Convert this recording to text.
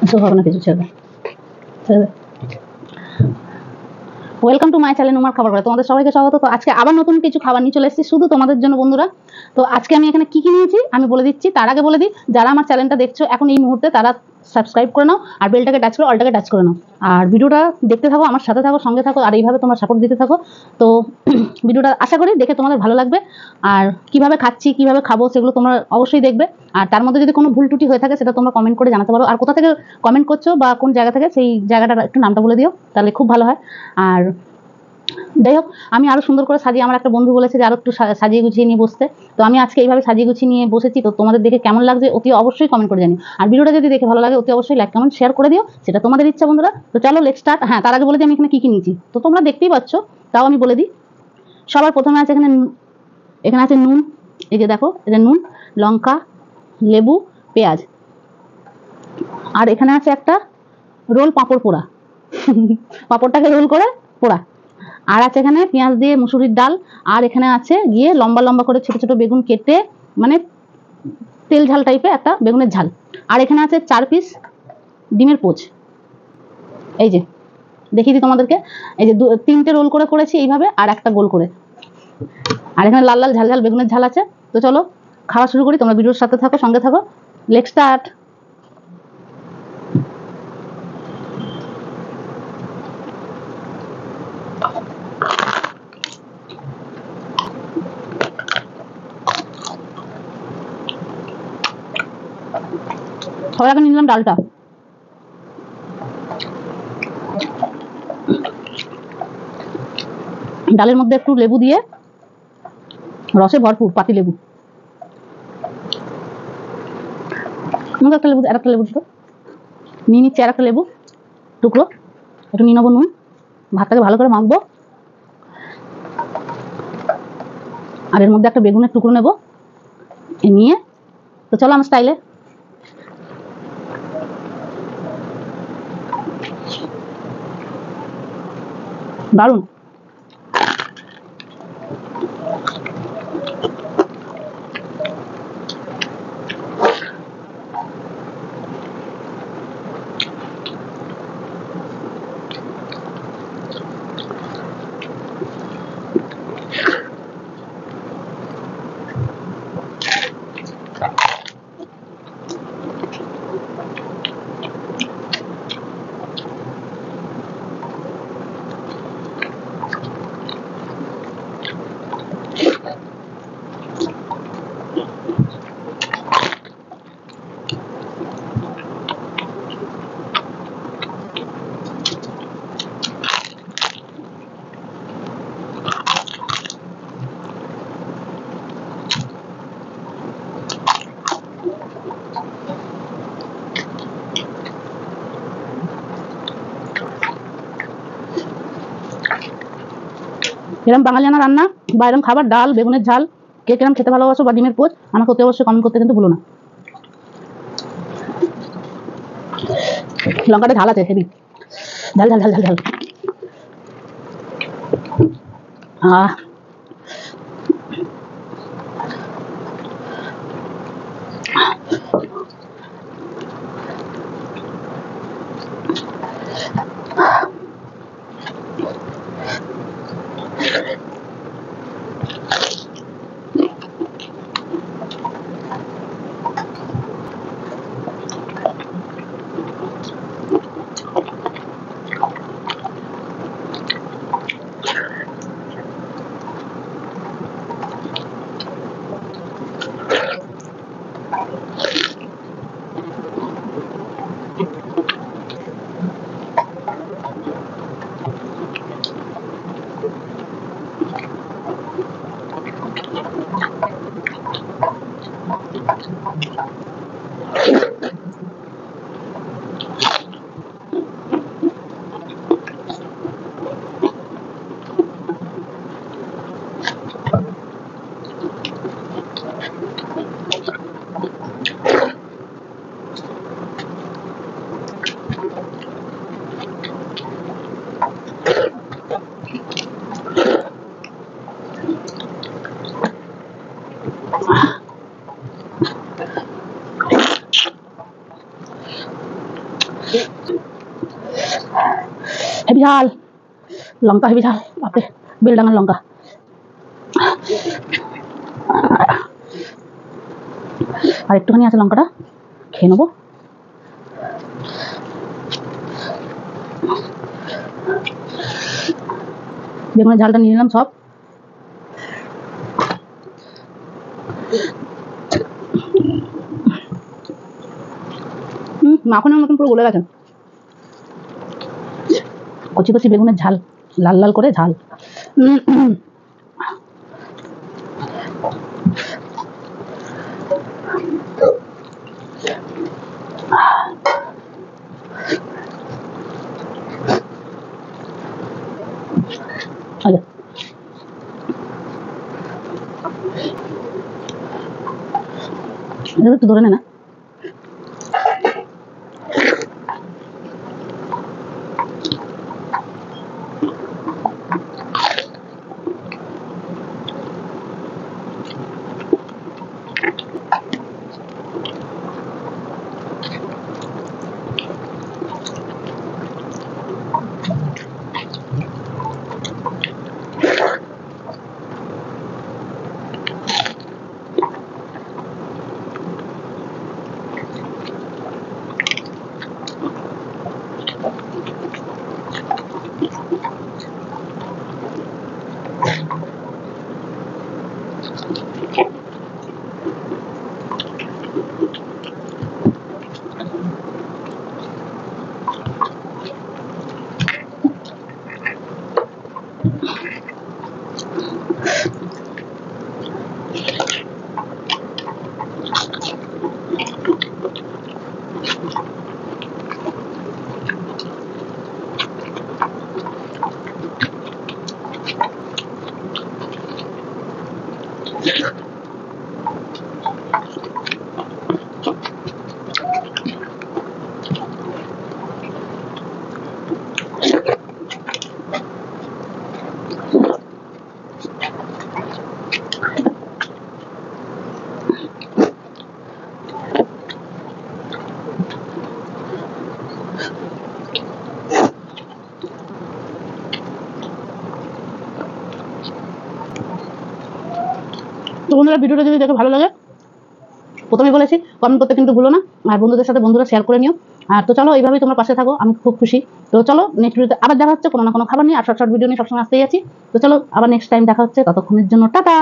তো হবে না কিছু, ছেড়ে ছেড়ে। ওয়েলকাম টু মাই চ্যানেল নুমার খাবার ঘরে, তোমাদের সবাইকে স্বাগত। তো আজকে আবার নতুন কিছু খাবার নিয়ে চলে এসেছি শুধু তোমাদের জন্য বন্ধুরা। তো আজকে আমি এখানে কি নিয়েছি আমি বলে দিচ্ছি। তার আগে বলে দিই, যারা আমার চ্যানেলটা দেখছো এখন এই মুহূর্তে তারা সাবস্ক্রাইব করে নাও আর বেলটাকে টাচ করে অলটাকে টাচ করে নাও। আর ভিডিওটা দেখতে থাকো, আমার সাথে থাকো, সঙ্গে থাকো, আর এইভাবে তোমরা সাপোর্ট দিতে থাকো। তো ভিডিওটা আশা করি দেখে তোমাদের ভালো লাগবে। আর কিভাবে খাচ্ছি কিভাবে খাবো সেগুলো তোমরা অবশ্যই দেখবে। আর তার মধ্যে যদি কোনো ভুল টুটি হয়ে থাকে সেটা তোমরা কমেন্ট করে জানাতে পারো। আর কোথা থেকে কমেন্ট করছো বা কোন জায়গা থেকে, সেই জায়গাটার একটু নামটা বলে দিও, তাহলে খুব ভালো হয়। আর যাই হোক, আমি আরো সুন্দর করে সাজিয়ে, আমার একটা বন্ধু বলেছে যে আরো একটু সাজিয়ে গুছিয়ে নিয়ে বসতে। তো আমি আজকে এইভাবে সাজিয়ে গুছিয়ে নিয়ে বসেছি। তো তোমাদের দেখে কেমন লাগছে অতি অবশ্যই কমেন্ট করে জানিও। আর ভিডিওটা যদি দেখে ভালো লাগে অতি অবশ্যই লাইক কমেন্ট শেয়ার করে দিও, সেটা তোমাদের ইচ্ছা বন্ধুরা। তো চলো লেটস স্টার্ট। হ্যাঁ, তার আগে বলে দিই আমি এখানে কি নিয়েছি। তো তোমরা দেখতেই পাচ্ছ, তাও আমি বলে দিই। সবার প্রথমে আছে এখানে আছে নুন। এই যে দেখো, এটা নুন, লঙ্কা, লেবু, পেঁয়াজ। আর এখানে আছে একটা রোল পাঁপড় পোড়া পাঁপড়টাকে রোল করে পোড়া। আর আছে এখানে পেঁয়াজ দিয়ে মুসুরির ডাল। আর এখানে আছে গিয়ে লম্বা লম্বা করে ছোট ছোট বেগুন কেটে, মানে তেল ঝাল টাইপের একটা বেগুনের ঝাল। আর এখানে আছে 4 পিস ডিমের পোচ। এই যে দেখিয়ে দিই তোমাদেরকে, এই যে 3টে রোল করে করেছি এইভাবে, আর একটা গোল করে। আর এখানে লাল লাল ঝাল ঝাল বেগুনের ঝাল আছে। তো চলো খাওয়া শুরু করি, তোমরা ভিডিওর সাথে থাকো, সঙ্গে থাকো। Let's start. সবার আগে নিলাম ডালটা। ডালের মধ্যে একটু লেবু দিয়ে, রসে ভরপুর পাতি লেবু। আমাকে একটা লেবু, আরেকটা লেবু দিতো। নিয়ে নিচ্ছি আর একটা লেবু টুকরো। একটু নিয়ে নেবো নুন, ভাতটাকে ভালো করে মাখবো। আর এর মধ্যে একটা বেগুনের টুকরো নেবো নিয়ে। তো চলো আমার স্টাইলে। দারুণ। এরকম বাঙালিয়ানা রান্না বা এরকম খাবার, ডাল, বেগুনের ঝাল, কে কিরম খেতে ভালোবাসো বা ডিমের পোচ, আমাকে অতি অবশ্যই কমেন্ট করতে কিন্তু ভুলো না। লঙ্কাটা ঝাল আছে, হেভি ঝাল ঝাল ঝাল ঝাল ঝাল। আহ হেভি ঝাল, লঙ্কা হেভি ঝাল, বাপরে বেলডাঙার লঙ্কা। আর একটুখানি আছে, লঙ্কাটা খেয়ে নেবো। বেগুনের ঝালটা নিয়ে নিলাম সব। মাখনের মতন পুরো গলে গেছে। কচি কচি বেগুনের ঝাল, লাল লাল করে ঝাল। একটু ধরে নে না। তো বন্ধুরা, ভিডিওটা যদি দেখে ভালো লাগে, প্রথমে বলেছি কমেন্ট করতে কিন্তু ভুলো না, আর বন্ধুদের সাথে বন্ধুরা শেয়ার করে নিও। আর তো চলো, এইভাবেই তোমার পাশে থাকো, আমি খুব খুশি। তো চলো, নেক্সট ভিডিওতে আবার দেখা হচ্ছে কোনো না কোনো খাবার নিয়ে। আর শর্ট ভিডিও নিয়ে সবসময় আসতেই আছি। তো চলো, আবার নেক্সট টাইম দেখা হচ্ছে, ততক্ষণের জন্য টাটা।